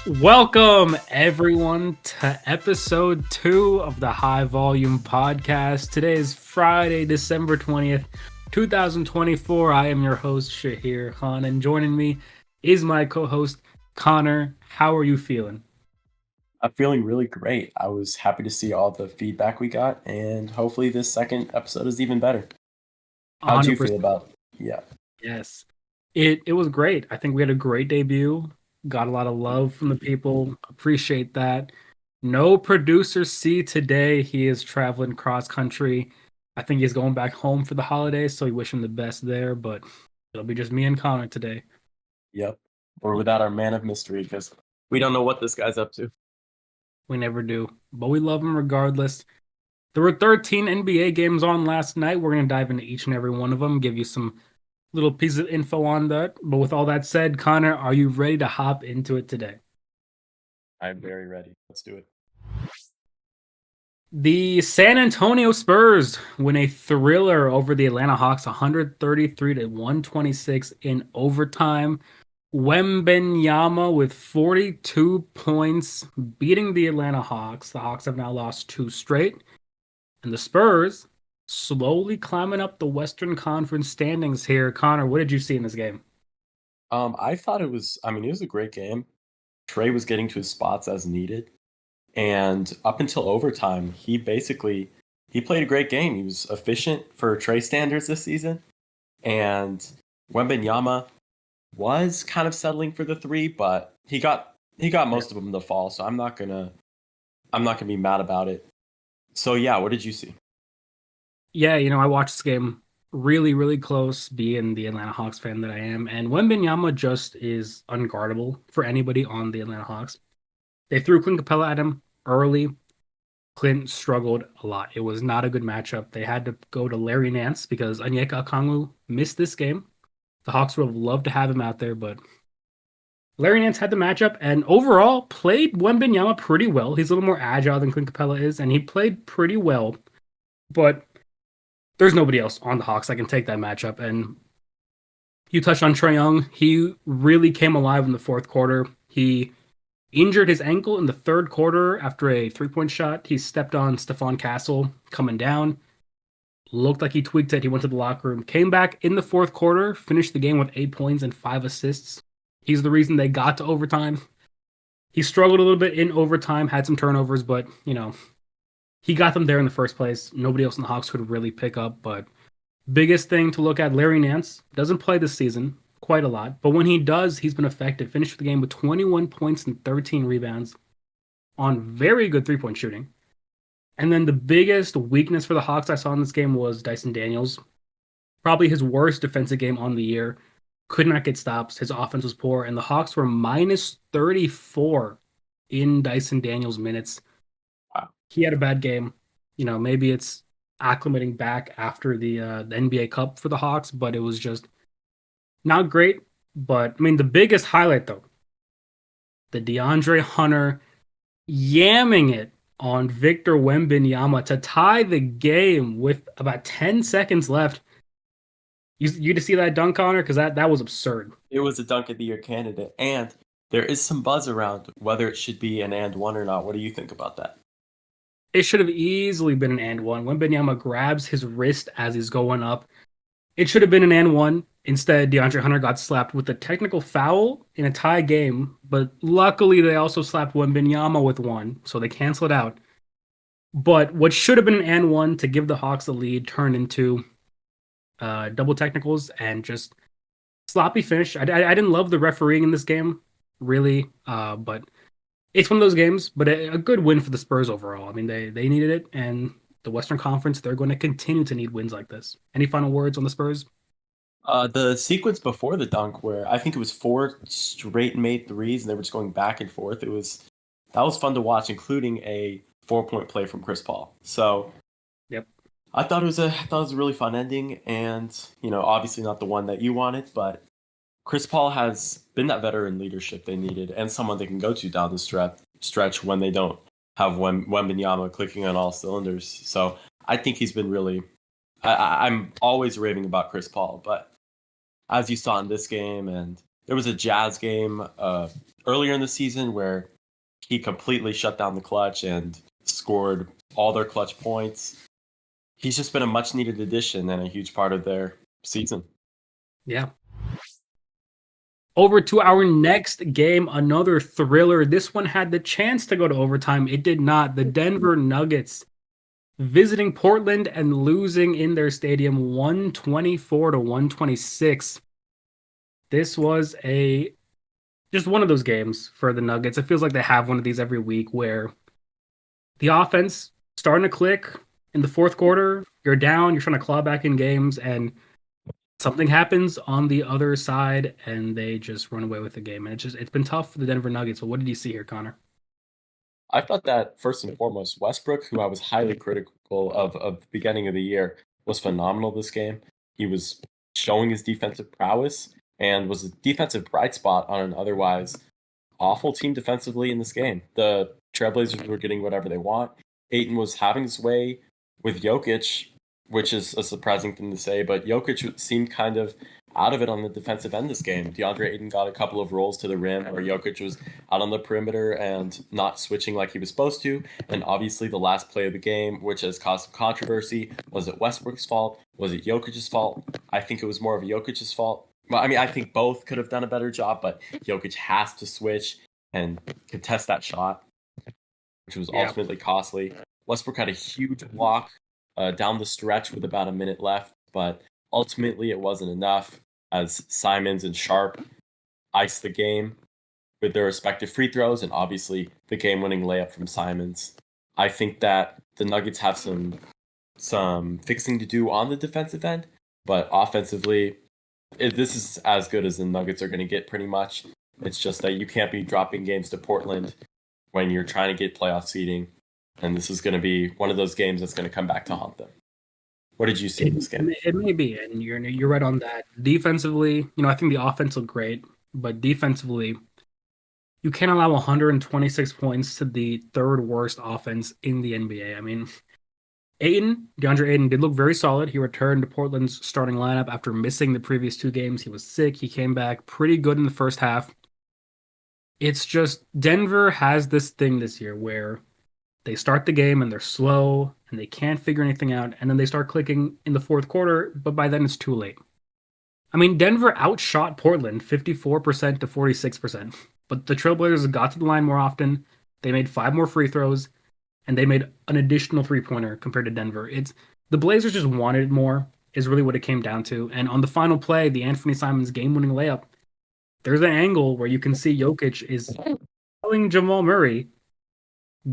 Welcome, everyone, to episode 2 of the High Volume Podcast. Today is Friday, December 20th, 2024. I am your host, Shaheer Khan, and joining me is my co host, Connor. How are you feeling? I'm feeling really great. I was happy to see all the feedback we got, and hopefully this second episode is even better. How'd you feel 100%. about? Yeah, Yes. It was great. I think we had a great debut. Got a lot of love from the people. Appreciate that. No producer C today. He is traveling cross country. I think he's going back home for the holidays, so we wish him the best there. But it'll be just me and Connor today. yep. We're without our man of mystery because we don't know what this guy's up to. We never do, but we love him regardless. There were 13 NBA games on last night. We're gonna dive into each and every one of them, give you some little piece of info on that. But with all that said, Connor, are you ready to hop into it today? I'm very ready. Let's do it. The San Antonio Spurs win a thriller over the Atlanta Hawks 133 to 126 in overtime. Wembenyama with 42 points beating the Atlanta Hawks. The Hawks have now lost 2 straight. And the Spurs slowly climbing up the Western Conference standings here. Connor, what did you see in this game? I thought it was. I mean, it was a great game. Trey was getting to his spots as needed, and up until overtime, he played a great game. He was efficient for Trey standards this season, and Wembenyama was kind of settling for the three, but he got most of them to fall. So I'm not gonna be mad about it. So yeah, what did you see? Yeah, I watched this game really, really close, being the Atlanta Hawks fan that I am. And Wembenyama just is unguardable for anybody on the Atlanta Hawks. They threw Clint Capella at him early. Clint struggled a lot. It was not a good matchup. They had to go to Larry Nance because Onyeka Okongwu missed this game. The Hawks would have loved to have him out there, but Larry Nance had the matchup and overall played Wembenyama pretty well. He's a little more agile than Clint Capella is, and he played pretty well. But there's nobody else on the Hawks that can take that matchup. And you touched on Trae Young. He really came alive in the fourth quarter. He injured his ankle in the third quarter after a 3-point shot. He stepped on Stephon Castle coming down. Looked like he tweaked it. He went to the locker room, came back in the fourth quarter, finished the game with 8 points and 5 assists. He's the reason they got to overtime. He struggled a little bit in overtime, had some turnovers, but he got them there in the first place. Nobody else in the Hawks could really pick up. But biggest thing to look at, Larry Nance doesn't play this season quite a lot, but when he does, he's been effective. Finished the game with 21 points and 13 rebounds on very good 3-point shooting. And then the biggest weakness for the Hawks I saw in this game was Dyson Daniels. Probably his worst defensive game on the year. Could not get stops. His offense was poor, and the Hawks were minus 34 in Dyson Daniels minutes. Wow. He had a bad game. Maybe it's acclimating back after the NBA Cup for the Hawks, but it was just not great. But I mean, the biggest highlight though, the DeAndre Hunter yamming it on Victor Wembanyama to tie the game with about 10 seconds left. You to see that dunk, Connor? Because that was absurd. It was a dunk of the year candidate, and there is some buzz around whether it should be an and one or not. What do you think about that? It should have easily been an and one. Wembanyama grabs his wrist as he's going up. It should have been an and one. Instead, DeAndre Hunter got slapped with a technical foul in a tie game, but luckily they also slapped Wembanyama with one, so they cancel it out. But what should have been an and one to give the Hawks the lead turned into double technicals and just sloppy finish. I didn't love the refereeing in this game, really, but it's one of those games. But a good win for the Spurs overall. I mean, they needed it, and the Western Conference, they're going to continue to need wins like this. Any final words on the Spurs? The sequence before the dunk, where I think it was 4 straight made threes, and they were just going back and forth. That was fun to watch, including a 4-point play from Chris Paul. So, Yep. I thought it was a really fun ending, and obviously not the one that you wanted, but Chris Paul has been that veteran leadership they needed, and someone they can go to down the stretch when they don't have Wembenyama clicking on all cylinders. So I think he's been really. I'm always raving about Chris Paul, but as you saw in this game and There was a Jazz game earlier in the season where he completely shut down the clutch and scored all their clutch points. He's just been a much needed addition and a huge part of their season. Yeah. Over to our next game, another thriller. This one had the chance to go to overtime. It did not. The Denver Nuggets visiting Portland and losing in their stadium 124 to 126. This was a just one of those games for the Nuggets. It feels like they have one of these every week where the offense starting to click in the fourth quarter, you're down, you're trying to claw back in games, and something happens on the other side and they just run away with the game. And it's been tough for the Denver Nuggets. But what did you see here, Connor? I thought that first and foremost, Westbrook, who I was highly critical of the beginning of the year, was phenomenal this game. He was showing his defensive prowess and was a defensive bright spot on an otherwise awful team defensively in this game. The Trailblazers were getting whatever they want. Ayton was having his way with Jokic, which is a surprising thing to say, but Jokic seemed kind of out of it on the defensive end this game. DeAndre Ayton got a couple of rolls to the rim where Jokic was out on the perimeter and not switching like he was supposed to. And obviously the last play of the game, which has caused some controversy, was it Westbrook's fault? Was it Jokic's fault? I think it was more of Jokic's fault. Well, I mean, I think both could have done a better job, but Jokic has to switch and contest that shot, which was ultimately costly. Westbrook had a huge block down the stretch with about a minute left, but ultimately it wasn't enough as Simons and Sharp iced the game with their respective free throws and obviously the game-winning layup from Simons. I think that the Nuggets have some fixing to do on the defensive end, but offensively, this is as good as the Nuggets are going to get pretty much. It's just that you can't be dropping games to Portland when you're trying to get playoff seeding, and this is going to be one of those games that's going to come back to haunt them. What did you see in this game? It may be, and you're right on that. Defensively, I think the offense looked great, but defensively, you can't allow 126 points to the third worst offense in the NBA. I mean, DeAndre Ayton did look very solid. He returned to Portland's starting lineup after missing the previous two games. He was sick. He came back pretty good in the first half. It's just Denver has this thing this year where they start the game and they're slow and they can't figure anything out, and then they start clicking in the fourth quarter, but by then it's too late. I mean, Denver outshot Portland 54% to 46%, but the Trailblazers got to the line more often. They made 5 more free throws, and they made an additional three-pointer compared to Denver. It's the Blazers just wanted it more, is really what it came down to. And on the final play, the Anthony Simons game-winning layup, there's an angle where you can see Jokic is telling Jamal Murray,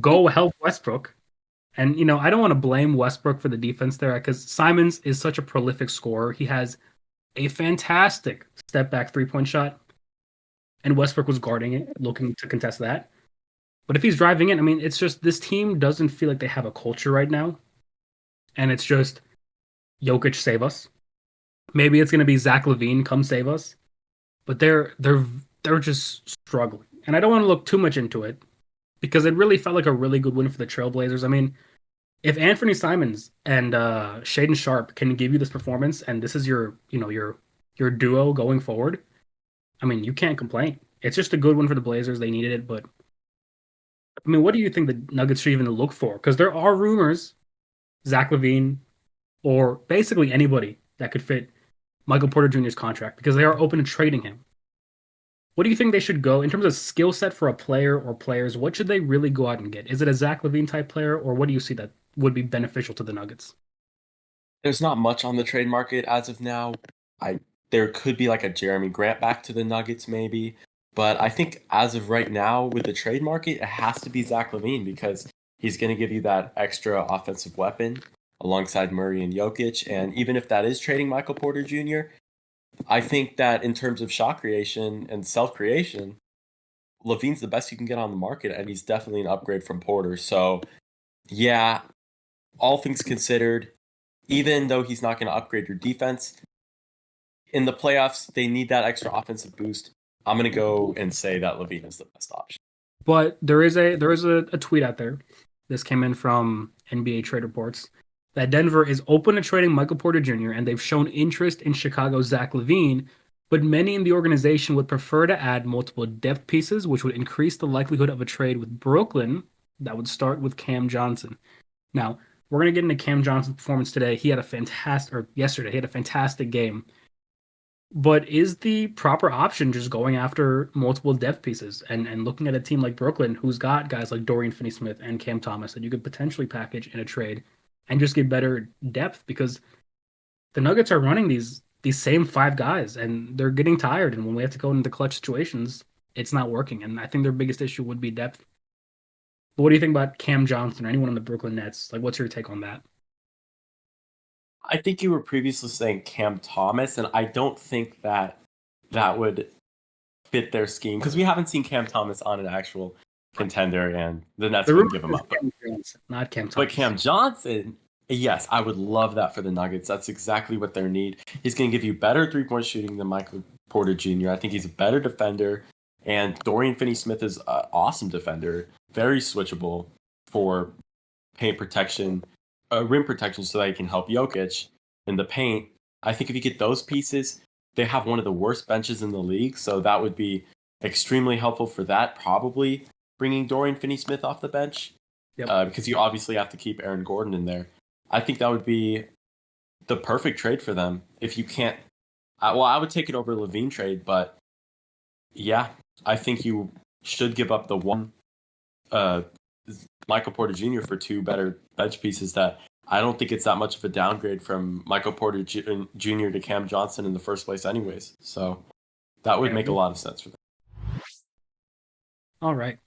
go help Westbrook. And, I don't want to blame Westbrook for the defense there because Simons is such a prolific scorer. He has a fantastic step-back three-point shot, and Westbrook was guarding it, looking to contest that. But if he's driving it, I mean, it's just this team doesn't feel like they have a culture right now. And it's just, Jokic, save us. Maybe it's going to be Zach LaVine, come save us. But they're just struggling. And I don't want to look too much into it because it really felt like a really good win for the Trailblazers. I mean, if Anthony Simons and Shaden Sharp can give you this performance and this is your duo going forward, I mean, you can't complain. It's just a good one for the Blazers. They needed it, but I mean, what do you think the Nuggets should even look for? Because there are rumors, Zach LaVine, or basically anybody that could fit Michael Porter Jr.'s contract because they are open to trading him. What do you think they should go in terms of skill set for a player or players? What should they really go out and get? Is it a Zach LaVine type player, or what do you see that would be beneficial to the Nuggets? There's not much on the trade market as of now. There could be like a Jeremy Grant back to the Nuggets maybe, but I think as of right now with the trade market, it has to be Zach LaVine because he's going to give you that extra offensive weapon alongside Murray and Jokic. And even if that is trading Michael Porter Jr., I think that in terms of shot creation and self-creation, LaVine's the best you can get on the market, and he's definitely an upgrade from Porter. So, yeah, all things considered, even though he's not going to upgrade your defense, in the playoffs, they need that extra offensive boost. I'm going to go and say that LaVine is the best option. But there is a tweet out there. This came in from NBA Trade Reports that Denver is open to trading Michael Porter Jr. and they've shown interest in Chicago's Zach LaVine, but many in the organization would prefer to add multiple depth pieces, which would increase the likelihood of a trade with Brooklyn that would start with Cam Johnson. Now, we're going to get into Cam Johnson's performance today. He had a fantastic, or yesterday, he had a fantastic game. But is the proper option just going after multiple depth pieces and looking at a team like Brooklyn, who's got guys like Dorian Finney-Smith and Cam Thomas that you could potentially package in a trade and just get better depth? Because the Nuggets are running these same five guys and they're getting tired. And when we have to go into clutch situations, it's not working. And I think their biggest issue would be depth. But what do you think about Cam Johnson or anyone on the Brooklyn Nets? Like, what's your take on that? I think you were previously saying Cam Thomas, and I don't think that that would fit their scheme because we haven't seen Cam Thomas on an actual contender, and the Nets The wouldn't rumor give him is up. Cam Johnson, not Cam But Thomas. Cam Johnson, yes, I would love that for the Nuggets. That's exactly what they need. He's going to give you better three-point shooting than Michael Porter Jr. I think he's a better defender, and Dorian Finney-Smith is an awesome defender, very switchable for paint protection, rim protection, so that he can help Jokic in the paint. I think if you get those pieces, they have one of the worst benches in the league, so that would be extremely helpful for that. Probably bringing Dorian Finney-Smith off the bench, Yep. because you obviously have to keep Aaron Gordon in there. I think that would be the perfect trade for them. If you can't, well, I would take it over Levine trade, but yeah, I think you should give up the one Michael Porter Jr. for two better bench pieces. That I don't think it's that much of a downgrade from Michael Porter Jr. to Cam Johnson in the first place, anyways. So that would make a lot of sense for them. All right.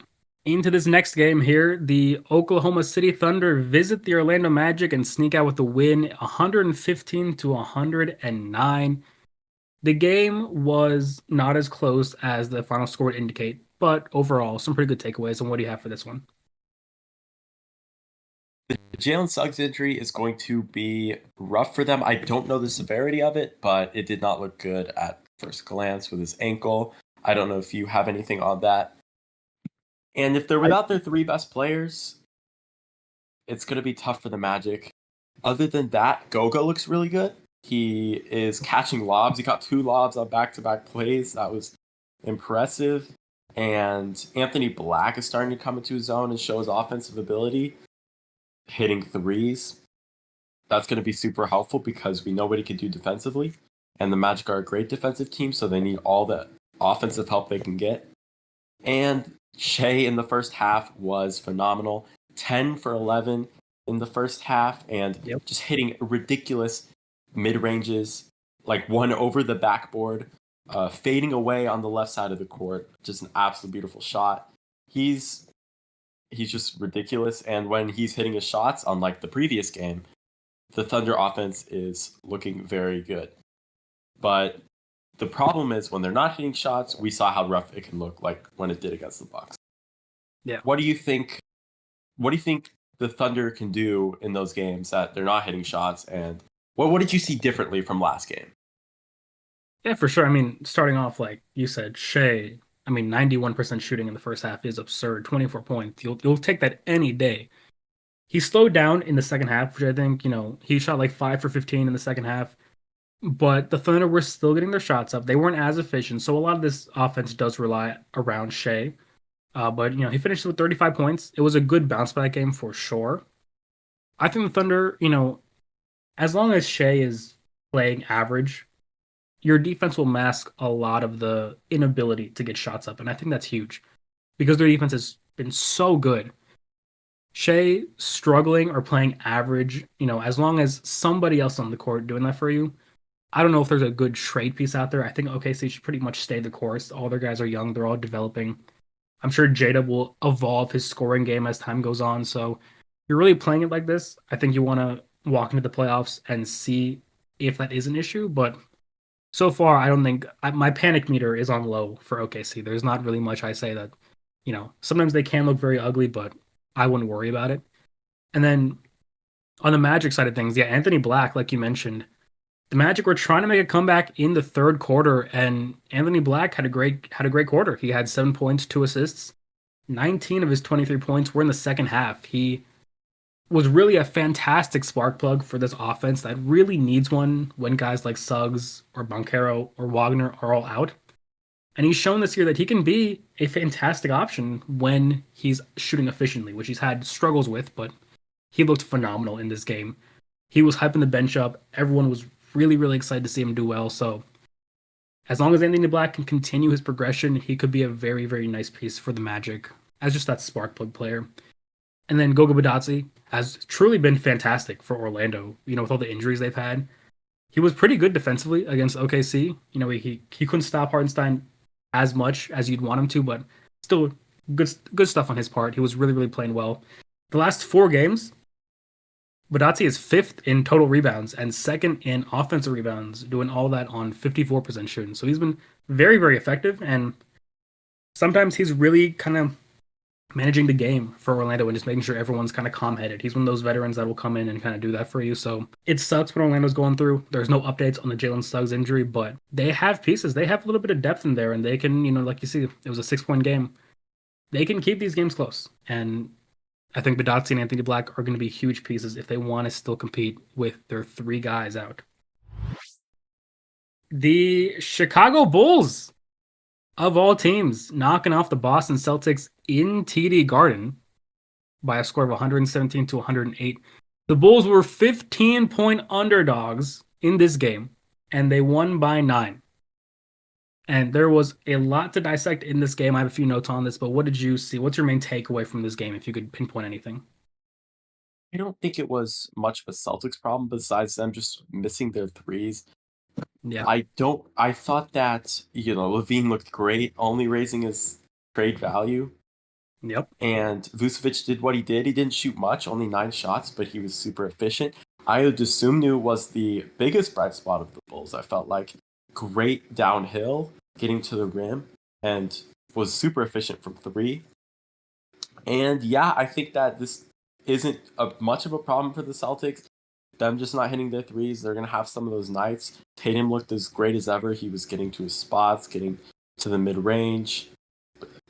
Into this next game here, the Oklahoma City Thunder visit the Orlando Magic and sneak out with the win 115 to 109. The game was not as close as the final score would indicate, but overall, some pretty good takeaways. And what do you have for this one? The Jalen Suggs injury is going to be rough for them. I don't know the severity of it, but it did not look good at first glance with his ankle. I don't know if you have anything on that. And if they're without their three best players, it's going to be tough for the Magic. Other than that, Goga looks really good. He is catching lobs. He got 2 lobs on back-to-back plays. That was impressive. And Anthony Black is starting to come into his own and show his offensive ability, hitting threes. That's going to be super helpful because we know what he can do defensively. And the Magic are a great defensive team, so they need all the offensive help they can get. And Shea in the first half was phenomenal. 10 for 11 in the first half, and just hitting ridiculous mid-ranges, like one over the backboard, fading away on the left side of the court. Just an absolute beautiful shot. He's just ridiculous, and when he's hitting his shots, unlike the previous game, the Thunder offense is looking very good. But the problem is when they're not hitting shots, we saw how rough it can look, like when it did against the Bucks. Yeah. What do you think? What do you think the Thunder can do in those games that they're not hitting shots? And what did you see differently from last game? Yeah, for sure. I mean, starting off, like you said, Shea, 91% shooting in the first half is absurd. 24 points. You'll take that any day. He slowed down in the second half, which I think, he shot like 5 for 15 in the second half. But the Thunder were still getting their shots up. They weren't as efficient. So a lot of this offense does rely around Shea. But he finished with 35 points. It was a good bounce back game for sure. I think the Thunder, as long as Shea is playing average, your defense will mask a lot of the inability to get shots up. And I think that's huge because their defense has been so good. Shea struggling or playing average, as long as somebody else on the court doing that for you, I don't know if there's a good trade piece out there. I think OKC should pretty much stay the course. All their guys are young. They're all developing. I'm sure Jada will evolve his scoring game as time goes on. So you're really playing it like this. I think you want to walk into the playoffs and see if that is an issue. But so far, I don't think my panic meter is on low for OKC. There's not really much I say that, sometimes they can look very ugly, but I wouldn't worry about it. And then on the Magic side of things, yeah, Anthony Black, like you mentioned, the Magic were trying to make a comeback in the third quarter, and Anthony Black had a great quarter. He had 7 points, 2 assists. 19 of his 23 points were in the second half. He was really a fantastic spark plug for this offense that really needs one when guys like Suggs or Boncaro or Wagner are all out. And he's shown this year that he can be a fantastic option when he's shooting efficiently, which he's had struggles with, but he looked phenomenal in this game. He was hyping the bench up. Everyone was really, really excited to see him do well. So as long as Anthony Black can continue his progression, he could be a very, very nice piece for the Magic as just that spark plug player. And then Goga Badatsi has truly been fantastic for Orlando. With all the injuries they've had, he was pretty good defensively against OKC. He couldn't stop Hartenstein as much as you'd want him to, but still good stuff on his part. He was really, really playing well. The last 4 games, Badatsi is 5th in total rebounds and 2nd in offensive rebounds, doing all that on 54% shooting. So he's been very, very effective, and sometimes he's really kind of managing the game for Orlando and just making sure everyone's kind of calm-headed. He's one of those veterans that will come in and kind of do that for you. So it sucks what Orlando's going through. There's no updates on the Jalen Suggs injury, but they have pieces. They have a little bit of depth in there, and they can, like you see, it was a 6-point game. They can keep these games close. And I think Badatsi and Anthony Black are going to be huge pieces if they want to still compete with their 3 guys out. The Chicago Bulls, of all teams, knocking off the Boston Celtics in TD Garden by a score of 117 to 108. The Bulls were 15-point underdogs in this game, and they won by 9. And there was a lot to dissect in this game. I have a few notes on this, but what did you see? What's your main takeaway from this game, if you could pinpoint anything? I don't think it was much of a Celtics problem besides them just missing their threes. Yeah. I thought that, Levine looked great, only raising his trade value. Yep. And Vucevic did what he did. He didn't shoot much, only 9 shots, but he was super efficient. Ayo Dosunmu was the biggest bright spot of the Bulls. I felt like great downhill, getting to the rim, and was super efficient from 3. And yeah, I think that this isn't much of a problem for the Celtics. Them just not hitting their threes. They're going to have some of those nights. Tatum looked as great as ever. He was getting to his spots, getting to the mid-range,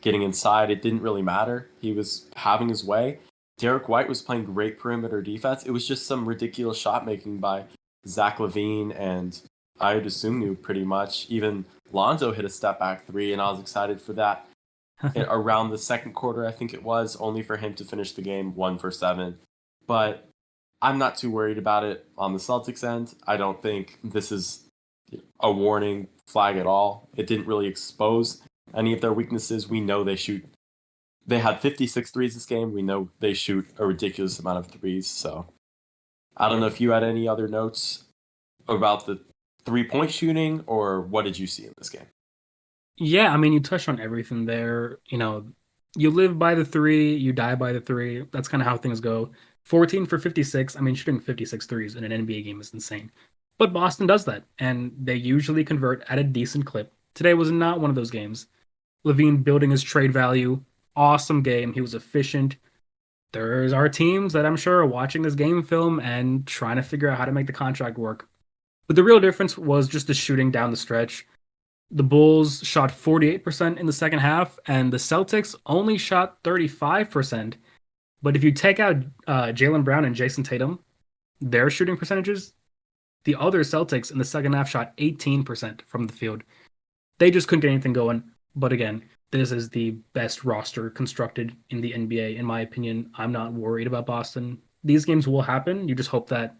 getting inside. It didn't really matter. He was having his way. Derek White was playing great perimeter defense. It was just some ridiculous shot making by Zach LaVine and Ayo Dosunmu pretty much. Even Lonzo hit a step back 3, and I was excited for that. Around the second quarter, I think it was, only for him to finish the game 1 for 7. But I'm not too worried about it on the Celtics end. I don't think this is a warning flag at all. It didn't really expose any of their weaknesses. We know they had 56 threes this game. We know they shoot a ridiculous amount of threes. So I don't know if you had any other notes about the 3-point shooting, or what did you see in this game? Yeah, I mean, you touched on everything there. You live by the 3, you die by the 3. That's kind of how things go. 14 for 56. I mean, shooting 56 threes in an NBA game is insane. But Boston does that, and they usually convert at a decent clip. Today was not one of those games. LaVine building his trade value. Awesome game. He was efficient. There's our teams that I'm sure are watching this game film and trying to figure out how to make the contract work. But the real difference was just the shooting down the stretch. The Bulls shot 48% in the second half, and the Celtics only shot 35%. But if you take out Jaylen Brown and Jason Tatum, their shooting percentages, the other Celtics in the second half shot 18% from the field. They just couldn't get anything going. But again, this is the best roster constructed in the NBA, in my opinion. I'm not worried about Boston. These games will happen. You just hope that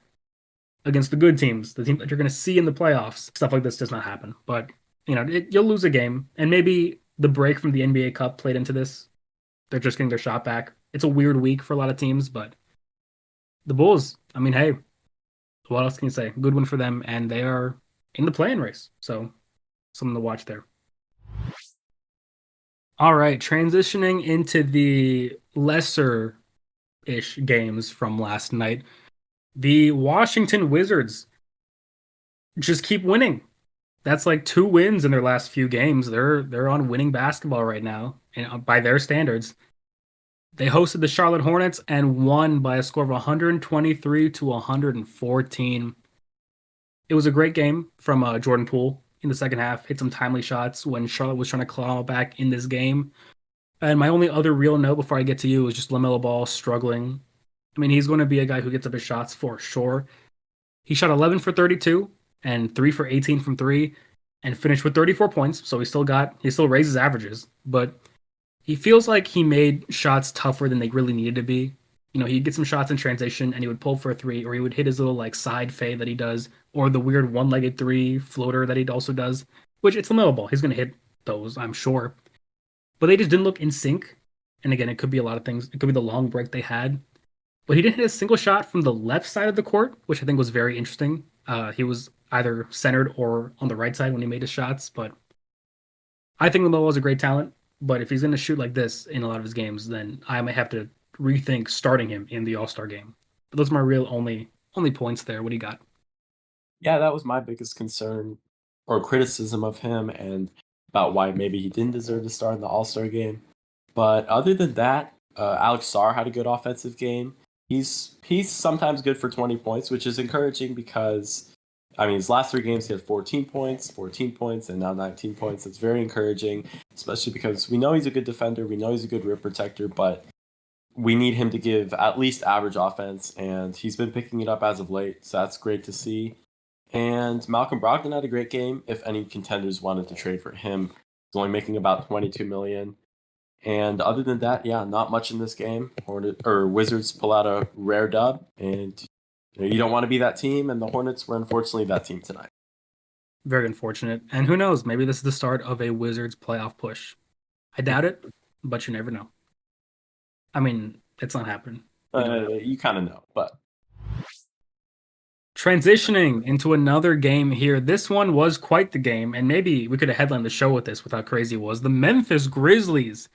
against the good teams, the team that you're going to see in the playoffs, stuff like this does not happen. But, you'll lose a game. And maybe the break from the NBA Cup played into this. They're just getting their shot back. It's a weird week for a lot of teams, but the Bulls, I mean, hey, what else can you say? Good one for them, and they are in the play-in race. So, something to watch there. All right, transitioning into the lesser-ish games from last night. The Washington Wizards just keep winning. That's like 2 wins in their last few games. They're on winning basketball right now, and by their standards. They hosted the Charlotte Hornets and won by a score of 123 to 114. It was a great game from Jordan Poole in the second half. Hit some timely shots when Charlotte was trying to claw back in this game. And my only other real note before I get to you is just LaMelo Ball struggling. I mean, he's going to be a guy who gets up his shots for sure. He shot 11 for 32 and 3 for 18 from 3 and finished with 34 points, so he still raises averages, but he feels like he made shots tougher than they really needed to be. He'd get some shots in transition and he would pull for a 3, or he would hit his little like side fade that he does, or the weird one-legged 3 floater that he also does, which it's LaMelo Ball. He's going to hit those, I'm sure. But they just didn't look in sync. And again, it could be a lot of things. It could be the long break they had. But he didn't hit a single shot from the left side of the court, which I think was very interesting. He was either centered or on the right side when he made his shots. But I think LaMelo is a great talent. But if he's going to shoot like this in a lot of his games, then I might have to rethink starting him in the All Star game. But those are my real only points there. What do you got? Yeah, that was my biggest concern or criticism of him and about why maybe he didn't deserve to start in the All Star game. But other than that, Alex Sarr had a good offensive game. He's sometimes good for 20 points, which is encouraging because I mean his last 3 games he had 14 points, and now 19 points. It's very encouraging, especially because we know he's a good defender, we know he's a good rim protector, but we need him to give at least average offense, and he's been picking it up as of late, so that's great to see. And Malcolm Brogdon had a great game. If any contenders wanted to trade for him, he's only making about 22 million. And other than that, yeah, not much in this game. Wizards pull out a rare dub, and you don't want to be that team. And the Hornets were unfortunately that team tonight. Very unfortunate. And who knows? Maybe this is the start of a Wizards playoff push. I doubt it, but you never know. I mean, it's not happening. You kind of know, but transitioning into another game here. This one was quite the game, and maybe we could have headlined the show with this with how crazy it was. The Memphis Grizzlies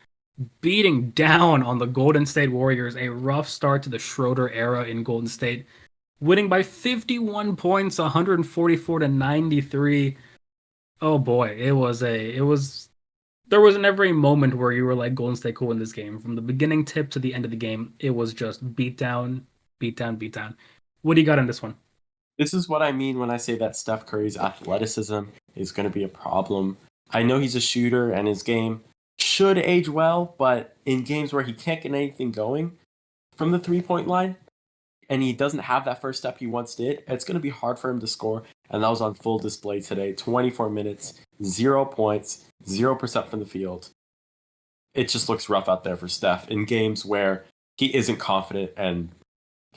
beating down on the Golden State Warriors. A rough start to the Schroeder era in Golden State, winning by 51 points, 144 to 93. Oh boy, there was never a moment where you were like Golden State could win this game. From the beginning tip to the end of the game, it was just beat down, beat down, beat down. What do you got on this one? this is what I mean when I say that Steph Curry's athleticism is going to be a problem. I know he's a shooter and his game should age well, but in games where he can't get anything going from the 3-point line and he doesn't have that first step he once did, it's going to be hard for him to score. And that was on full display today. 24 minutes, 0 points, 0% from the field. It just looks rough out there for Steph in games where he isn't confident and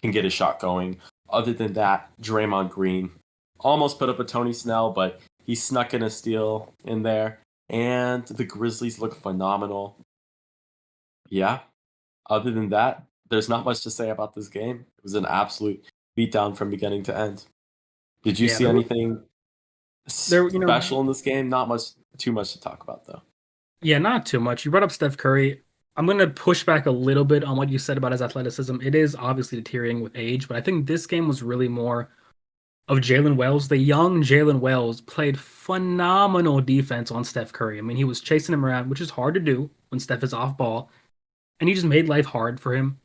can get his shot going. Other than that, Draymond Green almost put up a Tony Snell, but he snuck in a steal in there. And the Grizzlies look phenomenal. Yeah. Other than that, there's not much to say about this game. It was an absolute beatdown from beginning to end. Did you see anything special in this game? Not much, too much to talk about, though. Yeah, not too much. You brought up Steph Curry. I'm going to push back a little bit on what you said about his athleticism. It is obviously deteriorating with age, but I think this game was really more of Jalen Wells. The young Jalen Wells played phenomenal defense on Steph Curry. I mean, he was chasing him around, which is hard to do when Steph is off ball, and he just made life hard for him,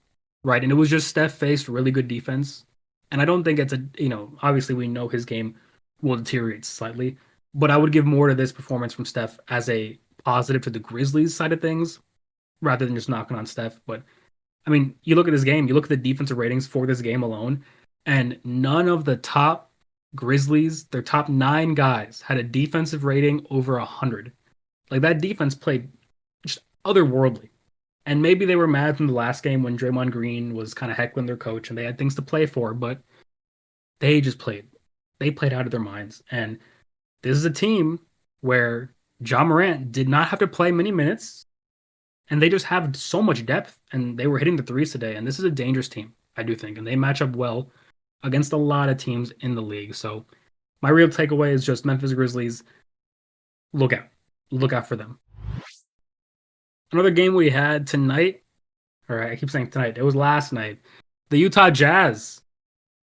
right? And it was just Steph faced really good defense. And I don't think it's obviously we know his game will deteriorate slightly, but I would give more to this performance from Steph as a positive to the Grizzlies side of things rather than just knocking on Steph. But I mean, you look at this game, you look at the defensive ratings for this game alone, and none of the top Grizzlies, their top 9 guys, had a defensive rating over 100. Like, that defense played just otherworldly. And maybe they were mad from the last game when Draymond Green was kind of heckling their coach and they had things to play for, but they just played. They played out of their minds. And this is a team where Ja Morant did not have to play many minutes, and they just have so much depth, and they were hitting the threes today. And this is a dangerous team, I do think, and they match up well against a lot of teams in the league. So my real takeaway is just Memphis Grizzlies, look out for them. Another game we had tonight, or I keep saying tonight, it was last night. The Utah Jazz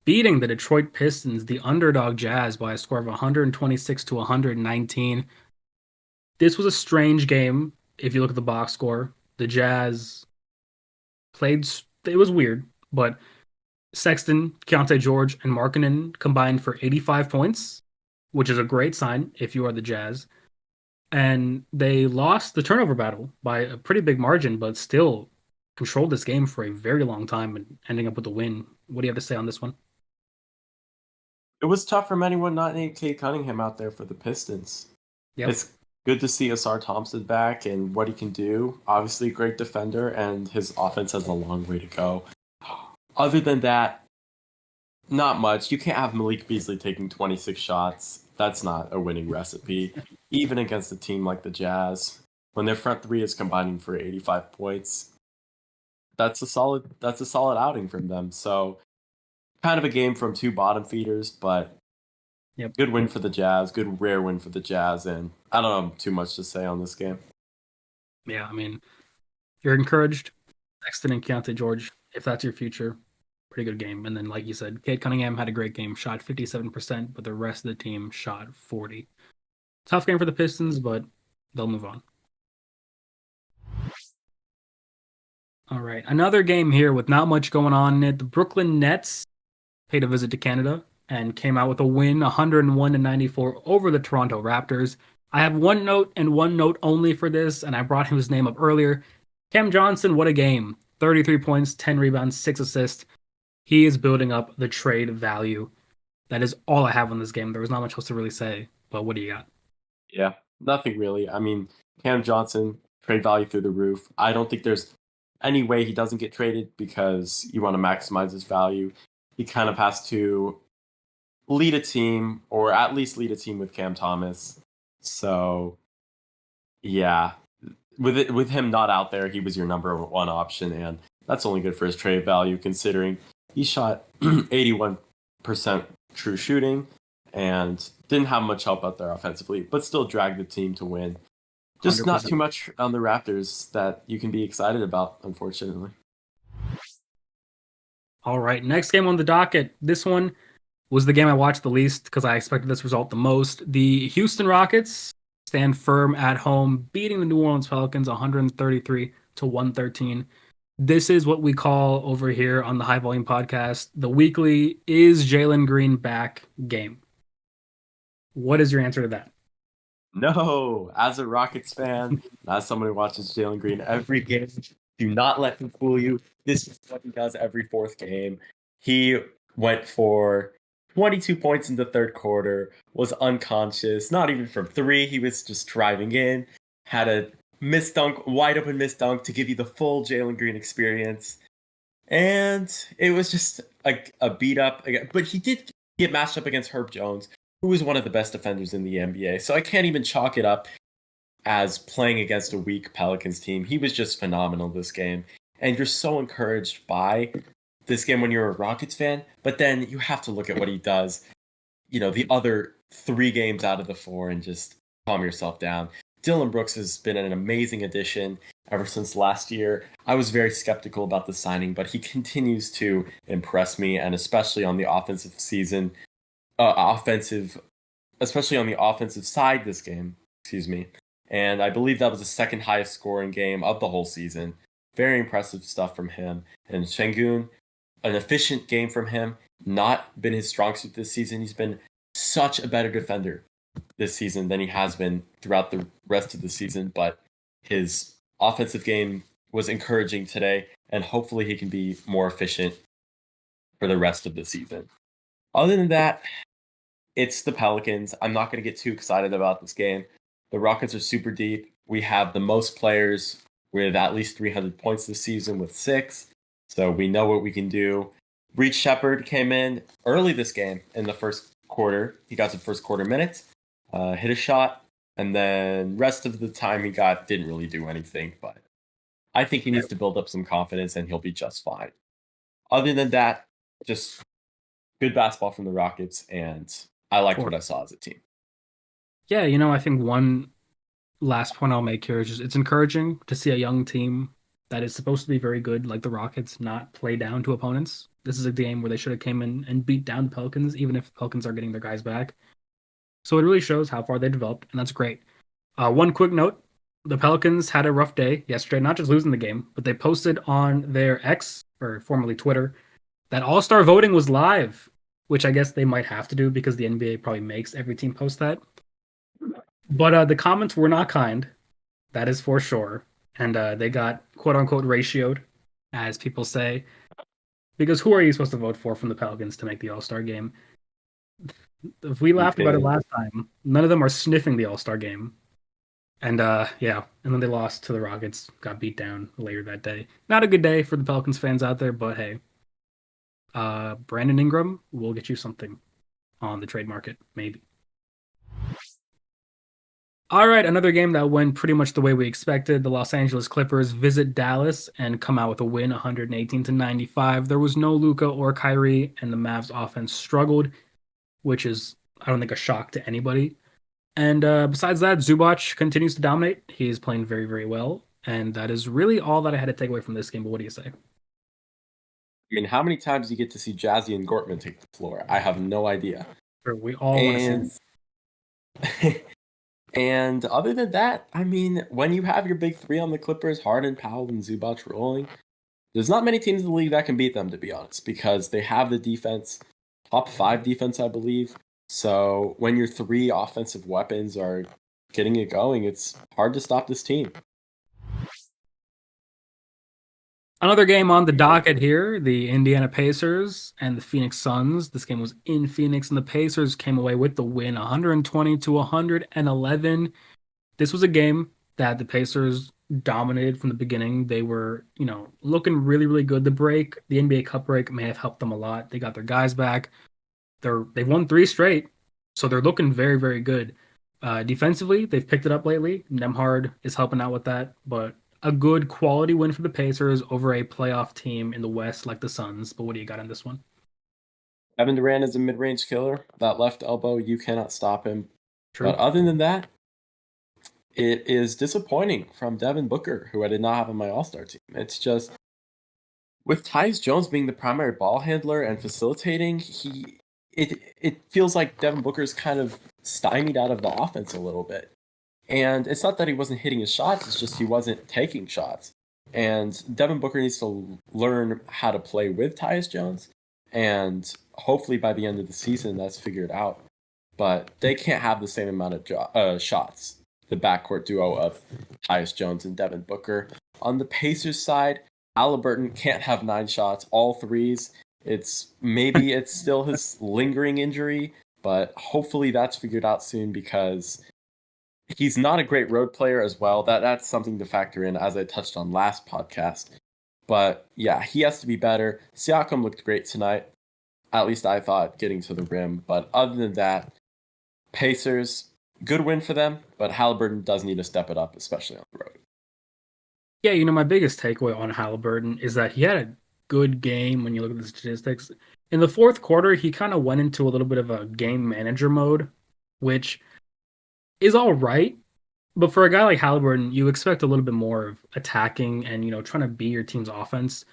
beating the Detroit Pistons, the underdog Jazz, by a score of 126 to 119. This was a strange game if you look at the box score. The Jazz played, it was weird, but Sexton, Keontae George, and Markkanen combined for 85 points, which is a great sign if you are the Jazz. And they lost the turnover battle by a pretty big margin, but still controlled this game for a very long time and ending up with a win. What do you have to say on this one? It was tough from anyone not named Kate Cunningham out there for the Pistons. Yep. It's good to see Asar Thompson back and what he can do. Obviously, a great defender, and his offense has a long way to go. Other than that, not much. You can't have Malik Beasley taking 26 shots. That's not a winning recipe, even against a team like the Jazz. When their front three is combining for 85 points, that's a solid outing from them. So kind of a game from two bottom feeders, but Yep. good win for the Jazz, good rare win for the Jazz, and I don't have too much to say on this game. Yeah, I mean, you're encouraged. Sexton and Keontae George, if that's your future, pretty good game. And then, like you said, Kate Cunningham had a great game, shot 57%, but the rest of the team shot 40. Tough game for the Pistons, but they'll move on. All right, another game here with not much going on in it. The Brooklyn Nets paid a visit to Canada and came out with a win, 101-94 over the Toronto Raptors. I have one note and one note only for this, and I brought his name up earlier. Cam Johnson, what a game. 33 points, 10 rebounds, 6 assists. He is building up the trade value. That is all I have on this game. There was not much else to really say, but what do you got? Yeah, nothing really. I mean, Cam Johnson, trade value through the roof. I don't think there's any way he doesn't get traded because you want to maximize his value. He kind of has to lead a team, or at least lead a team with Cam Thomas. So, yeah, with him not out there, he was your number one option, and that's only good for his trade value considering he shot 81% true shooting and didn't have much help out there offensively, but still dragged the team to win. Just not 100%. too much on the Raptors that you can be excited about, unfortunately. All right, next game on the docket. This one was the game I watched the least because I expected this result the most. The Houston Rockets stand firm at home, beating the New Orleans Pelicans 133 to 113. This is what we call over here on the High Volume Podcast the weekly Is Jalen Green Back game. What is your answer to that? No, as a Rockets fan, as someone who watches Jalen Green every game, do not let him fool you. This is what he does every fourth game. He went for 22 points in the third quarter, was unconscious, not even from three. He was just driving in, had a missed dunk, wide open missed dunk to give you the full Jalen Green experience. And it was just a beat up. But he did get matched up against Herb Jones, who is one of the best defenders in the NBA. So I can't even chalk it up as playing against a weak Pelicans team. He was just phenomenal this game. And you're so encouraged by this game when you're a Rockets fan, but then you have to look at what he does, the other 3 games out of the 4 and just calm yourself down. Dylan Brooks has been an amazing addition ever since last year. I was very skeptical about the signing, but he continues to impress me, and especially on the especially on the offensive side this game, excuse me. And I believe that was the second highest scoring game of the whole season. Very impressive stuff from him. And Şengün, an efficient game from him. Not been his strong suit this season. He's been such a better defender this season than he has been throughout the rest of the season. But his offensive game was encouraging today, and hopefully he can be more efficient for the rest of the season. Other than that, it's the Pelicans. I'm not going to get too excited about this game. The Rockets are super deep. We have the most players with at least 300 points this season with 6. So we know what we can do. Reed Shepherd came in early this game in the first quarter. He got some first quarter minutes, hit a shot, and then rest of the time he got didn't really do anything. But I think he needs to build up some confidence and he'll be just fine. Other than that, just good basketball from the Rockets, and I liked what I saw as a team. Yeah, I think one last point I'll make here is just it's encouraging to see a young team that is supposed to be very good, like the Rockets, not play down to opponents. This is a game where they should have came in and beat down the Pelicans, even if the Pelicans are getting their guys back. So it really shows how far they developed, and that's great. One quick note. The Pelicans had a rough day yesterday, not just losing the game, but they posted on their X, or formerly Twitter, that All-Star voting was live, which I guess they might have to do because the NBA probably makes every team post that. But the comments were not kind. That is for sure. And they got quote-unquote ratioed. as people say. Because who are you supposed to vote for from the Pelicans to make the All Star game? If we laughed about it Yeah. last time, none of them are sniffing the All Star game. And yeah, and then they lost to the Rockets, got beat down later that day. Not a good day for the Pelicans fans out there, but hey, Brandon Ingram will get you something on the trade market, maybe. All right, another game that went pretty much the way we expected. The Los Angeles Clippers visit Dallas and come out with a win, 118 to 95. There was no Luka or Kyrie, and the Mavs offense struggled, which is, I don't think, a shock to anybody. And besides that, Zubac continues to dominate. He's playing very, very well. And that is really all that I had to take away from this game. But what do you say? I mean, how many times do you get to see Jazzy and Gortman take the floor? I have no idea. Sure, we all want to see And this. and other than that, I mean, when you have your big three on the Clippers, Harden, Powell, and Zubac rolling, there's not many teams in the league that can beat them, to be honest, because they have the defense, top five defense, I believe. So when your three offensive weapons are getting it going, it's hard to stop this team. Another game on the docket here, the Indiana Pacers and the Phoenix Suns. This game was in Phoenix, and the Pacers came away with the win, 120 to 111. This was a game that the Pacers dominated from the beginning. They were, looking really, really good. The NBA Cup break may have helped them a lot. They got their guys back. They've won three straight, so they're looking very, very good. Defensively, they've picked it up lately. Nemhard is helping out with that, but a good quality win for the Pacers over a playoff team in the West like the Suns. But what do you got in this one? Kevin Durant is a mid-range killer. That left elbow, you cannot stop him. But True. other than that, it is disappointing from Devin Booker, who I did not have on my All-Star team. It's just with Tyus Jones being the primary ball handler and facilitating, it feels like Devin Booker is kind of stymied out of the offense a little bit. And it's not that he wasn't hitting his shots, it's just he wasn't taking shots. And Devin Booker needs to learn how to play with Tyus Jones. And hopefully by the end of the season, that's figured out. But they can't have the same amount of shots, the backcourt duo of Tyus Jones and Devin Booker. On the Pacers side, Halliburton can't have 9 shots, all threes. It's still his lingering injury, but hopefully that's figured out soon because he's not a great road player as well. That's something to factor in, as I touched on last podcast. But yeah, he has to be better. Siakam looked great tonight. At least I thought, getting to the rim. But other than that, Pacers, good win for them, but Halliburton does need to step it up, especially on the road. Yeah, my biggest takeaway on Halliburton is that he had a good game when you look at the statistics. In the fourth quarter, he kind of went into a little bit of a game manager mode, which is all right. But for a guy like Halliburton, you expect a little bit more of attacking and, trying to be your team's offense.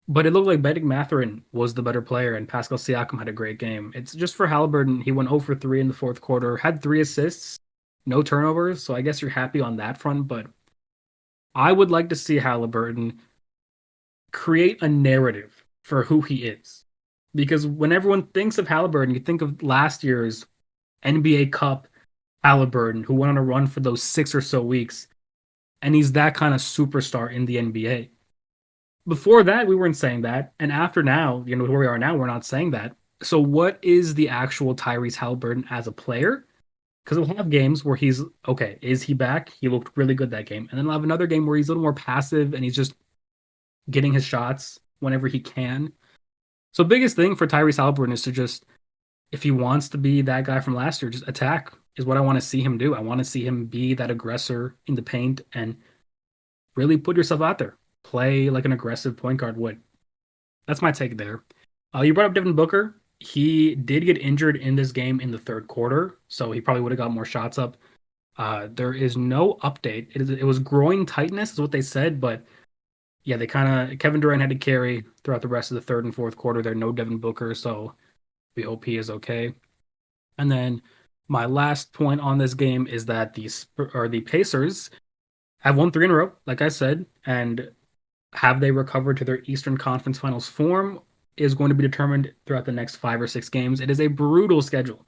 But it looked like Bennedict Mathurin was the better player, and Pascal Siakam had a great game. It's just for Halliburton, he went 0 for 3 in the fourth quarter, had 3 assists, no turnovers. So I guess you're happy on that front. But I would like to see Halliburton create a narrative for who he is. Because when everyone thinks of Halliburton, you think of last year's NBA Cup Halliburton, who went on a run for those 6 or so weeks, and he's that kind of superstar in the NBA. Before that, we weren't saying that, and after now, where we are now, we're not saying that. So, what is the actual Tyrese Halliburton as a player? Because we'll have games where he's okay. Is he back? He looked really good that game, and then we'll have another game where he's a little more passive and he's just getting his shots whenever he can. So, biggest thing for Tyrese Halliburton is to just, if he wants to be that guy from last year, just attack is what I want to see him do. I want to see him be that aggressor in the paint and really put yourself out there. Play like an aggressive point guard would. That's my take there. You brought up Devin Booker. He did get injured in this game in the third quarter, so he probably would have got more shots up. There is no update. It was groin tightness, is what they said, but yeah, they kind of Kevin Durant had to carry throughout the rest of the third and fourth quarter. There no Devin Booker, so we hope he is okay. And then my last point on this game is that the Pacers have won 3 in a row, like I said, and have they recovered to their Eastern Conference Finals form is going to be determined throughout the next 5 or 6 games. It is a brutal schedule.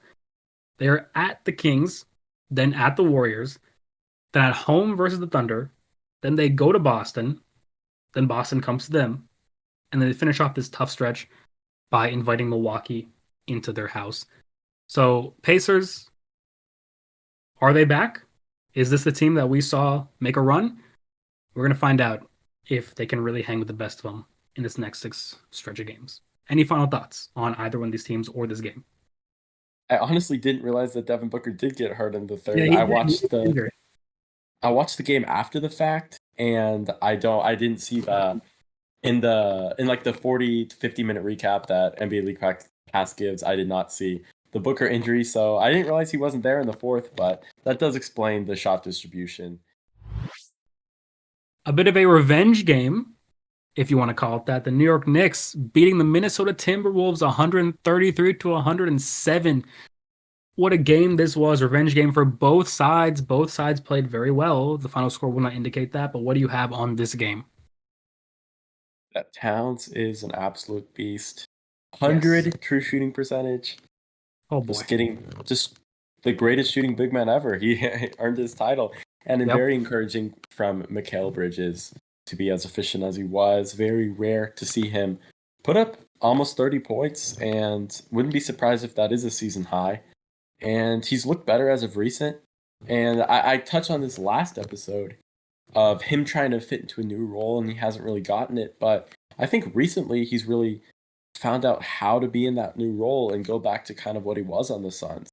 They are at the Kings, then at the Warriors, then at home versus the Thunder, then they go to Boston, Then Boston comes to them, and then they finish off this tough stretch by inviting Milwaukee into their house. So Pacers, are they back? Is this the team that we saw make a run? We're gonna find out if they can really hang with the best of them in this next six stretch of games. Any final thoughts on either one of these teams or this game? I honestly didn't realize that Devin Booker did get hurt in the Yeah, third. I he watched did the injured. I watched the game after the fact, and I didn't see that in like the 40 to 50 minute recap that NBA League Pass gives. I did not see the Booker injury, so I didn't realize he wasn't there in the fourth, but that does explain the shot distribution. A bit of a revenge game, if you want to call it that. The New York Knicks beating the Minnesota Timberwolves 133 to 107. What a game this was. Revenge game for both sides. Both sides played very well. The final score will not indicate that, but what do you have on this game? That Towns is an absolute beast. Yes. 100 true shooting percentage. Oh boy. Just the greatest shooting big man ever. He earned his title. And Yep. very encouraging from Mikal Bridges to be as efficient as he was. Very rare to see him put up almost 30 points, and wouldn't be surprised if that is a season high. And he's looked better as of recent. And I touched on this last episode of him trying to fit into a new role, and he hasn't really gotten it. But I think recently he's really found out how to be in that new role and go back to kind of what he was on the Suns.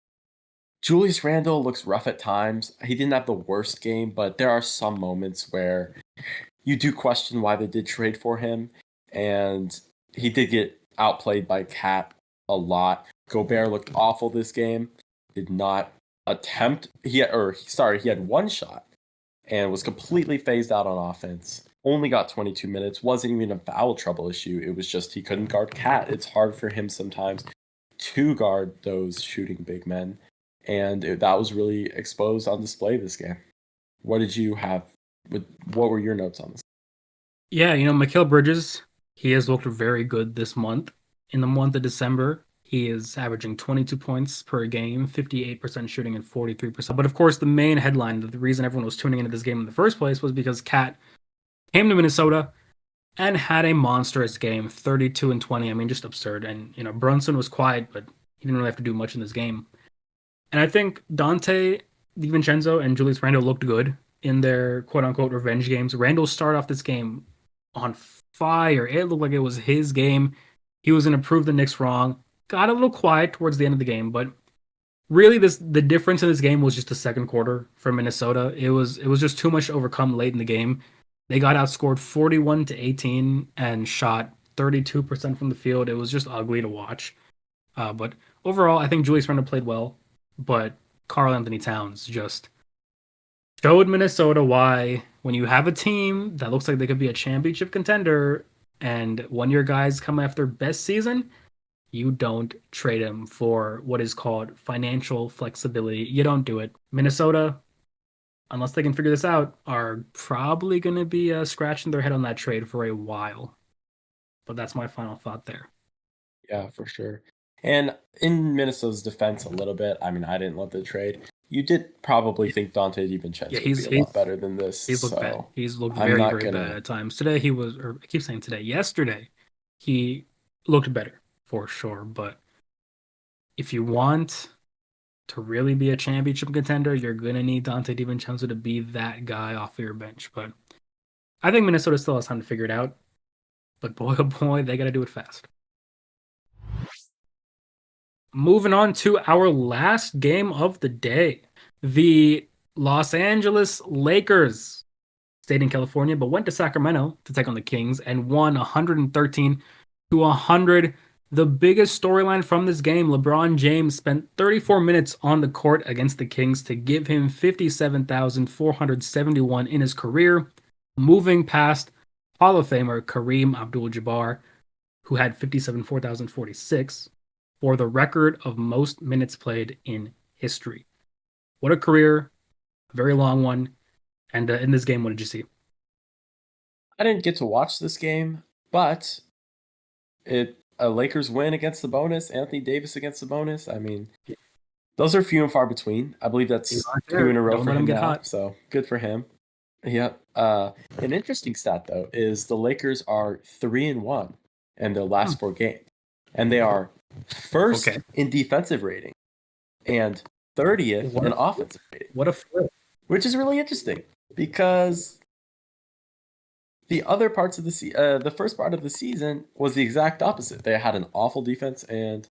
Julius Randle looks rough at times. He didn't have the worst game, but there are some moments where you do question why they did trade for him. And he did get outplayed by Cat a lot. Gobert looked awful this game. Did not attempt. He had one shot and was completely phased out on offense. Only got 22 minutes. Wasn't even a foul trouble issue. It was just he couldn't guard Cat. It's hard for him sometimes to guard those shooting big men. And that was really exposed on display this game. What did you have? What were your notes on this? Yeah, Mikal Bridges, he has looked very good this month. In the month of December, he is averaging 22 points per game, 58% shooting, and 43%. But of course, the main headline, the reason everyone was tuning into this game in the first place was because Cat came to Minnesota and had a monstrous game, 32 and 20. I mean, just absurd. And, Brunson was quiet, but he didn't really have to do much in this game. And I think Dante DiVincenzo and Julius Randle looked good in their quote unquote revenge games. Randle started off this game on fire. It looked like it was his game. He was going to prove the Knicks wrong. Got a little quiet towards the end of the game, but really the difference in this game was just the second quarter for Minnesota. It was just too much to overcome late in the game. They got outscored 41 to 18 and shot 32% from the field. It was just ugly to watch. But overall, I think Julius Randle played well, but Karl-Anthony Towns just showed Minnesota why when you have a team that looks like they could be a championship contender and when your guys come after best season, you don't trade him for what is called financial flexibility. You don't do it. Minnesota, unless they can figure this out, are probably going to be scratching their head on that trade for a while. But that's my final thought there. Yeah, for sure. And in Minnesota's defense, a little bit. I mean, I didn't love the trade. You did probably think Dante Yeah, DiVincenzo would he's be a he's lot better than this. he's looked bad. So He's looked I'm very, not very bad gonna. at times. Today he was, or I keep saying today, yesterday, he looked better for sure. But if you want to really be a championship contender, you're gonna need Dante DiVincenzo to be that guy off of your bench. But I think Minnesota still has time to figure it out. But boy, oh boy, they got to do it fast. Moving on to our last game of the day. The Los Angeles Lakers stayed in California, but went to Sacramento to take on the Kings and won 113 to 100. The biggest storyline from this game, LeBron James spent 34 minutes on the court against the Kings to give him 57,471 in his career, moving past Hall of Famer Kareem Abdul-Jabbar, who had 57,446 for the record of most minutes played in history. What a career, a very long one. And in this game, what did you see? I didn't get to watch this game, but a Lakers win against the bonus, Anthony Davis against the bonus. I mean, those are few and far between. I believe You that's aren't two there. in a row Don't for let him him get now. hot. So good for him. Yeah. An interesting stat though is the Lakers are 3-1 in their Hmm. last 4 games, and they are first Okay. in defensive rating and 30th What in a offensive rating, what a flip. which is really interesting because the other parts of the first part of the season was the exact opposite. They had an awful defense and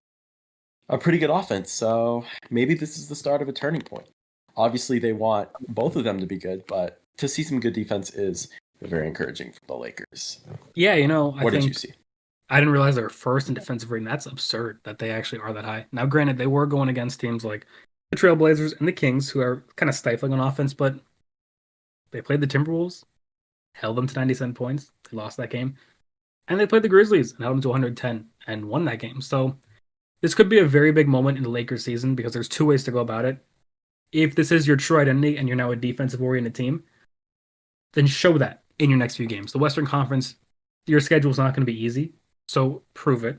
a pretty good offense. So maybe this is the start of a turning point. Obviously, they want both of them to be good, but to see some good defense is very encouraging for the Lakers. Yeah, I What did you think see? I didn't realize they were first in defensive rating. That's absurd that they actually are that high. Now, granted, they were going against teams like the Trailblazers and the Kings, who are kind of stifling on offense, but they played the Timberwolves, held them to 97 points. They lost that game. And they played the Grizzlies and held them to 110 and won that game. So this could be a very big moment in the Lakers season because there's two ways to go about it. If this is your true identity and you're now a defensive oriented team, then show that in your next few games. The Western Conference, your schedule is not going to be easy, so prove it.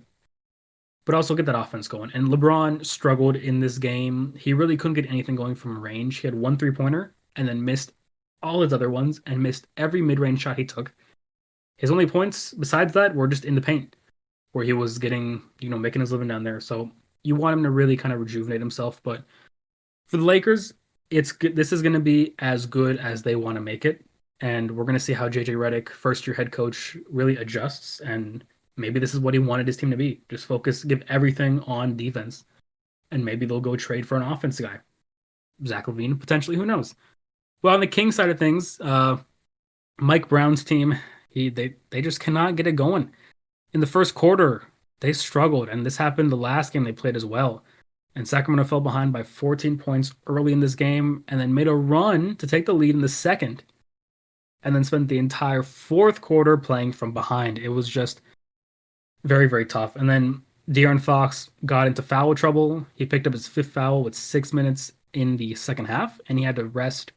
But also get that offense going. And LeBron struggled in this game. He really couldn't get anything going from range. He had one 3-pointer and then missed all his other ones and missed every mid-range shot he took. His only points besides that were just in the paint, where he was getting, making his living down there. So you want him to really kind of rejuvenate himself. But for the Lakers, it's good. This is going to be as good as they want to make it, and we're going to see how JJ Redick, first year head coach, really adjusts. And maybe this is what he wanted his team to be: just focus, give everything on defense, and maybe they'll go trade for an offense guy, Zach LaVine potentially. Who knows? Well, on the King side of things, Mike Brown's team, they just cannot get it going. In the first quarter, they struggled, and this happened the last game they played as well. And Sacramento fell behind by 14 points early in this game and then made a run to take the lead in the second, and then spent the entire fourth quarter playing from behind. It was just very, very tough. And then De'Aaron Fox got into foul trouble. He picked up his fifth foul with 6 minutes in the second half, and he had to rest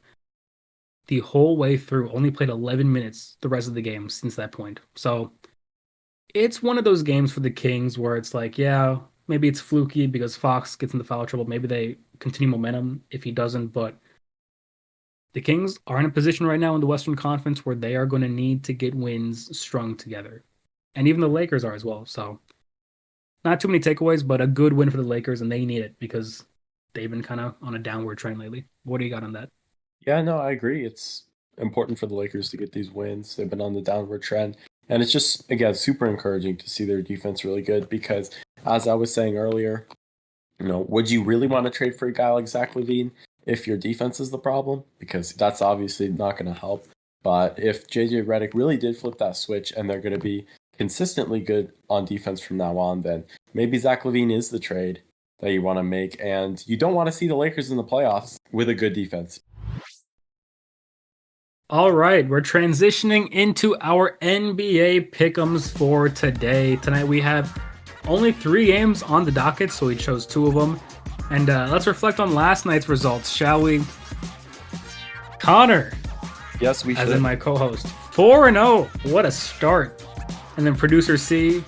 the whole way through. Only played 11 minutes the rest of the game since that point. So it's one of those games for the Kings where it's like, yeah, maybe it's fluky because Fox gets into foul trouble. Maybe they continue momentum if he doesn't. But the Kings are in a position right now in the Western Conference where they are going to need to get wins strung together. And even the Lakers are as well. So not too many takeaways, but a good win for the Lakers, and they need it because they've been kind of on a downward trend lately. What do you got on that? Yeah, no, I agree. It's important for the Lakers to get these wins. They've been on the downward trend. And it's just, again, super encouraging to see their defense really good because, as I was saying earlier, would you really want to trade for a guy like Zach LaVine if your defense is the problem? Because that's obviously not going to help. But if JJ Redick really did flip that switch and they're going to be consistently good on defense from now on, then maybe Zach LaVine is the trade that you want to make. And you don't want to see the Lakers in the playoffs with a good defense. All right, we're transitioning into our NBA pick'ems for today. Tonight we have only 3 games on the docket, so we chose 2 of them. And let's reflect on last night's results, shall we? Connor, Yes, we should. as in my co-host, 4-0. What a start! And then producer C,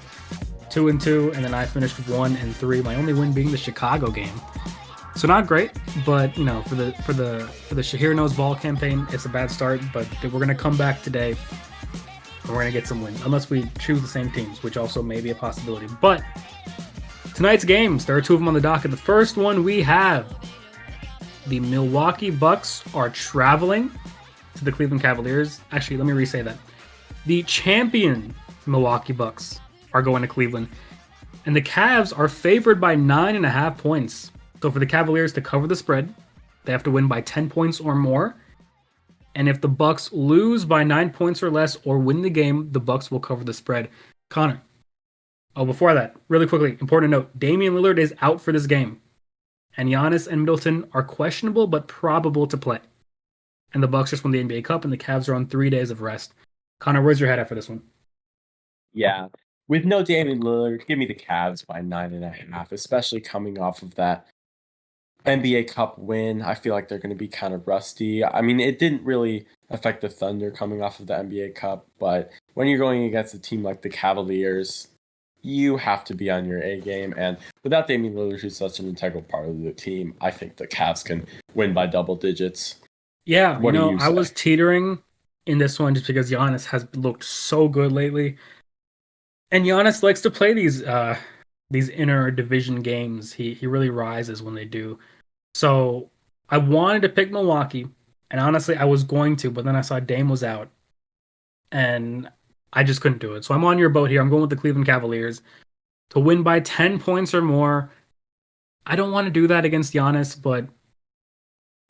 2-2, and then I finished 1-3. My only win being the Chicago game. So not great, but for the Shaheer knows ball campaign, it's a bad start. But we're gonna come back today, and we're gonna get some wins, unless we choose the same teams, which also may be a possibility. But tonight's games, there are 2 of them on the docket. The first one we have: the Milwaukee Bucks are traveling to the Cleveland Cavaliers. Actually, let me re-say that: the champion Milwaukee Bucks are going to Cleveland, and the Cavs are favored by 9.5 points. So for the Cavaliers to cover the spread, they have to win by 10 points or more. And if the Bucks lose by 9 points or less or win the game, the Bucks will cover the spread. Connor. Oh, before that, really quickly, important note: Damian Lillard is out for this game, and Giannis and Middleton are questionable but probable to play. And the Bucks just won the NBA Cup, and the Cavs are on 3 days of rest. Connor, where's your head at for this one? Yeah. With no Damian Lillard, give me the Cavs by 9.5, especially coming off of that NBA Cup win. I feel like they're going to be kind of rusty. I mean, it didn't really affect the Thunder coming off of the NBA Cup, but when you're going against a team like the Cavaliers, you have to be on your A game. And without Damian Lillard, who's such an integral part of the team, I think the Cavs can win by double digits. Yeah, What do you I say? was teetering in this one just because Giannis has looked so good lately. And Giannis likes to play these inner division games. He really rises when they do. So I wanted to pick Milwaukee, and honestly, I was going to, but then I saw Dame was out, and I just couldn't do it. So I'm on your boat here. I'm going with the Cleveland Cavaliers to win by 10 points or more. I don't want to do that against Giannis, but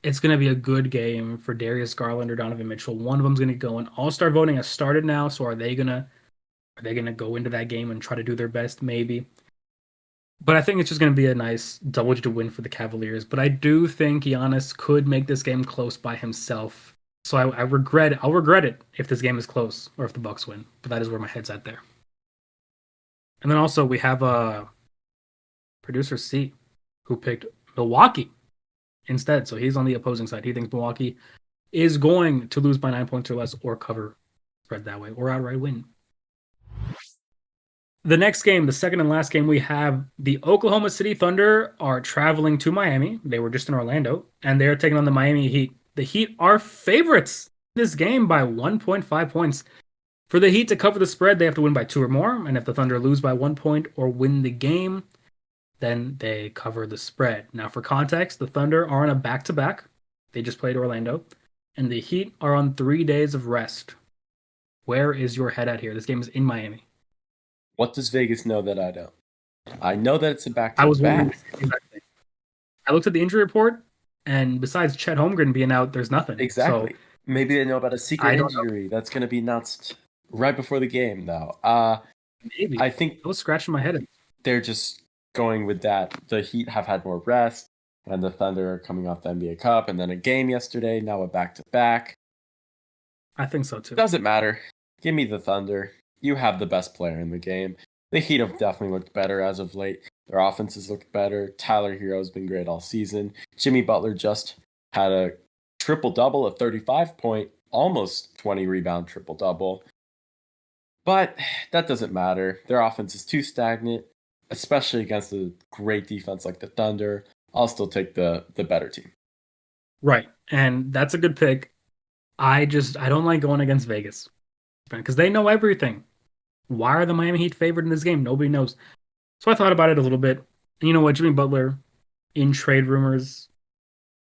it's going to be a good game for Darius Garland or Donovan Mitchell. One of them's going to go in. All-Star voting has started now, so are they gonna go into that game and try to do their best? Maybe. But I think it's just going to be a nice double-digit win for the Cavaliers. But I do think Giannis could make this game close by himself. So I'll regret it if this game is close or if the Bucks win. But that is where my head's at there. And then also we have producer C, who picked Milwaukee instead. So he's on the opposing side. He thinks Milwaukee is going to lose by 9 points or less, or cover spread that way, or outright win. The next game, the second and last game, we have the Oklahoma City Thunder are traveling to Miami. They were just in Orlando, and they're taking on the Miami Heat. The Heat are favorites this game by 1.5 points. For the Heat to cover the spread, they have to win by 2 or more, and if the Thunder lose by 1 point or win the game, then they cover the spread. Now, for context, the Thunder are on a back-to-back. They just played Orlando, and the Heat are on 3 days of rest. Where is your head at here? This game is in Miami. What does Vegas know that I don't? I know that it's a back-to-back. I was wondering exactly. I looked at the injury report, and besides Chet Holmgren being out, there's nothing. Exactly. So, maybe they know about a secret injury that's going to be announced right before the game now. Maybe. I think I was scratching my head. They're just going with that. The Heat have had more rest, and the Thunder are coming off the NBA Cup, and then a game yesterday, now a back-to-back. I think so, too. Doesn't matter. Give me the Thunder. You have the best player in the game. The Heat have definitely looked better as of late. Their offense has looked better. Tyler Hero's been great all season. Jimmy Butler just had a triple-double, a 35-point, almost 20-rebound triple-double. But that doesn't matter. Their offense is too stagnant, especially against a great defense like the Thunder. I'll still take the better team. Right, and that's a good pick. I don't like going against Vegas because they know everything. Why are the Miami Heat favored in this game? Nobody knows. So I thought about it a little bit. And you know what? Jimmy Butler, in trade rumors,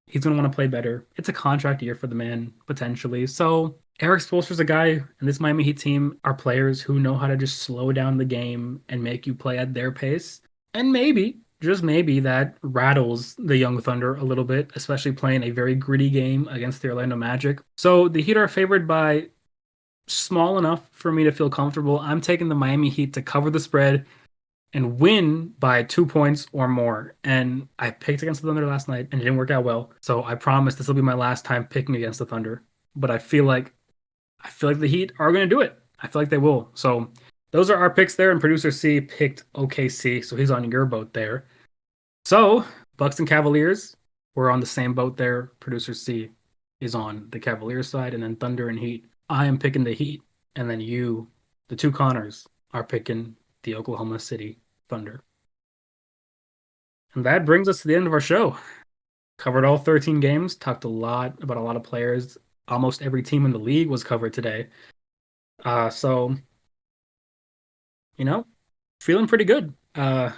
he's going to want to play better. It's a contract year for the man, potentially. So Eric Spoelstra's a guy, and this Miami Heat team are players who know how to just slow down the game and make you play at their pace. And maybe, just maybe, that rattles the young Thunder a little bit, especially playing a very gritty game against the Orlando Magic. So the Heat are favored by small enough for me to feel comfortable. I'm taking the Miami Heat to cover the spread and win by 2 points or more. And I picked against the Thunder last night and it didn't work out well. So I promise this will be my last time picking against the Thunder. But I feel like the Heat are going to do it. I feel like they will. So those are our picks there. And producer C picked OKC. So he's on your boat there. So Bucks and Cavaliers, we're on the same boat there. Producer C is on the Cavaliers side. And then Thunder and Heat, I am picking the Heat, and then you, the two Connors, are picking the Oklahoma City Thunder. And that brings us to the end of our show. Covered all 13 games, talked a lot about a lot of players. Almost every team in the league was covered today. So, feeling pretty good. What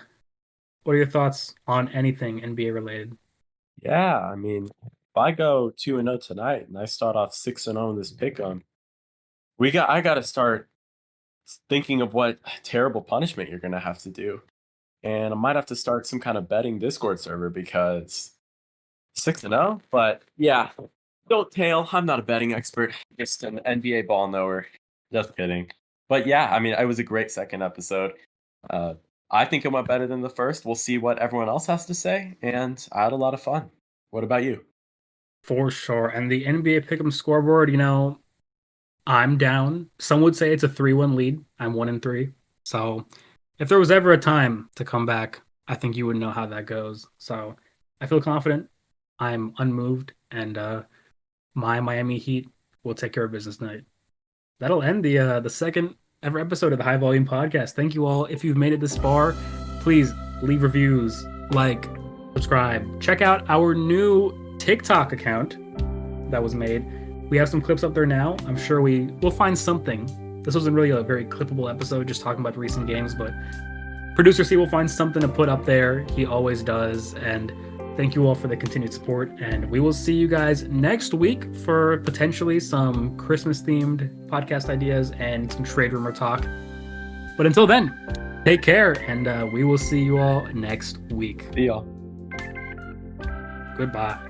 are your thoughts on anything NBA related? Yeah, I mean, if I go 2-0 tonight and I start off 6-0 in this pick'em, I got to start thinking of what terrible punishment you're going to have to do. And I might have to start some kind of betting Discord server because 6-0. But yeah, don't tail. I'm not a betting expert, just an NBA ball knower. Just kidding. But yeah, I mean, it was a great second episode. I think it went better than the first. We'll see what everyone else has to say. And I had a lot of fun. What about you? For sure. And the NBA Pick'em scoreboard, I'm down. Some would say it's a 3-1 lead. I'm 1-3. So if there was ever a time to come back, I think you would know how that goes. So I feel confident. I'm unmoved. And my Miami Heat will take care of business tonight. That'll end the second ever episode of the High Volume Podcast. Thank you all. If you've made it this far, please leave reviews, like, subscribe. Check out our new TikTok account that was made. We have some clips up there now. I'm sure we'll find something. This wasn't really a very clippable episode, just talking about recent games, but producer C will find something to put up there. He always does. And thank you all for the continued support. And we will see you guys next week for potentially some Christmas-themed podcast ideas and some trade rumor talk. But until then, take care, and we will see you all next week. See y'all. Goodbye.